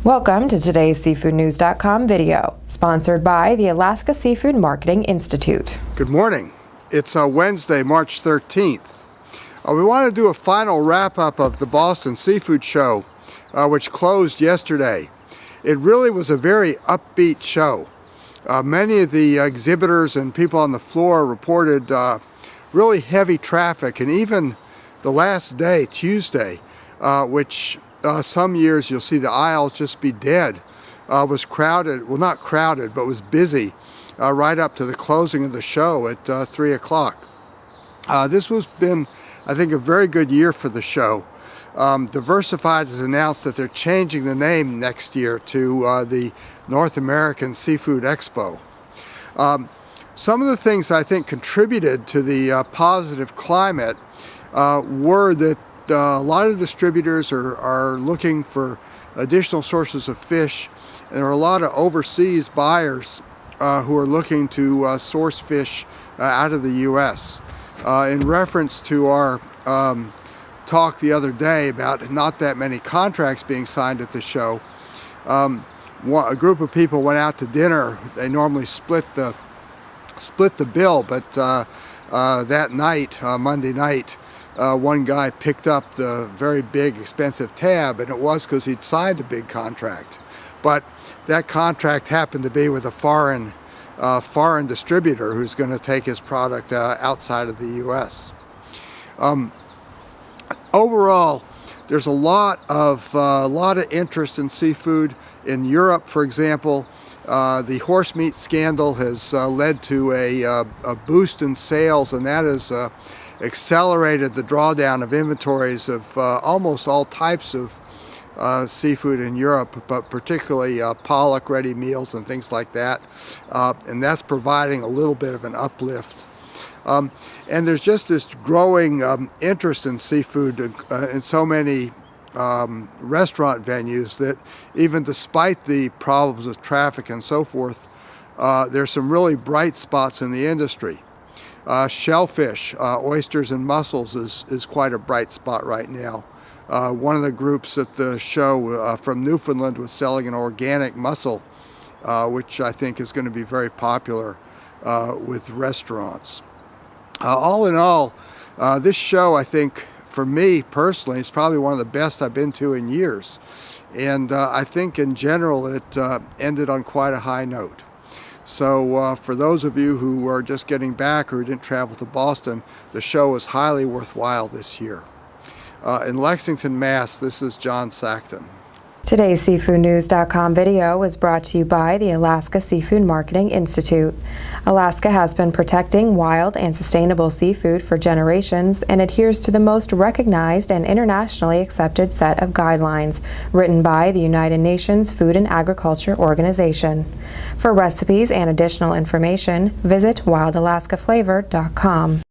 Welcome to today's SeafoodNews.com video, sponsored by the Alaska Seafood Marketing Institute. Good morning. It's Wednesday, March 13th. We want to do a final wrap-up of the Boston Seafood Show, which closed yesterday. It really was a very upbeat show. Many of the exhibitors and people on the floor reported really heavy traffic, and even the last day, Tuesday, which some years you'll see the aisles just be dead, was crowded, well not crowded, but was busy right up to the closing of the show at 3 o'clock. This has been, I think, a very good year for the show. Diversified has announced that they're changing the name next year to the North American Seafood Expo. Some of the things I think contributed to the positive climate were that a lot of distributors are looking for additional sources of fish, and there are a lot of overseas buyers who are looking to source fish out of the U.S. In reference to our talk the other day about not that many contracts being signed at the show, a group of people went out to dinner. They normally split the bill, but that night, Monday night, one guy picked up the very big expensive tab, and it was because he'd signed a big contract. But that contract happened to be with a foreign distributor who's going to take his product outside of the U.S. Overall, there's a lot of interest in seafood. In Europe, for example, the horse meat scandal has led to a boost in sales, and that has accelerated the drawdown of inventories of almost all types of seafood in Europe, but particularly pollock ready meals and things like that, and that's providing a little bit of an uplift. And there's just this growing interest in seafood in so many restaurant venues that even despite the problems with traffic and so forth, there's some really bright spots in the industry. Shellfish, oysters and mussels is quite a bright spot right now. One of the groups at the show from Newfoundland was selling an organic mussel, which I think is going to be very popular with restaurants. All in all, this show, I think, for me personally, is probably one of the best I've been to in years. And I think in general it ended on quite a high note. So for those of you who are just getting back or who didn't travel to Boston, the show was highly worthwhile this year. In Lexington, Mass., this is John Sackton. Today's SeafoodNews.com video was brought to you by the Alaska Seafood Marketing Institute. Alaska has been protecting wild and sustainable seafood for generations and adheres to the most recognized and internationally accepted set of guidelines written by the United Nations Food and Agriculture Organization. For recipes and additional information, visit wildalaskaflavor.com.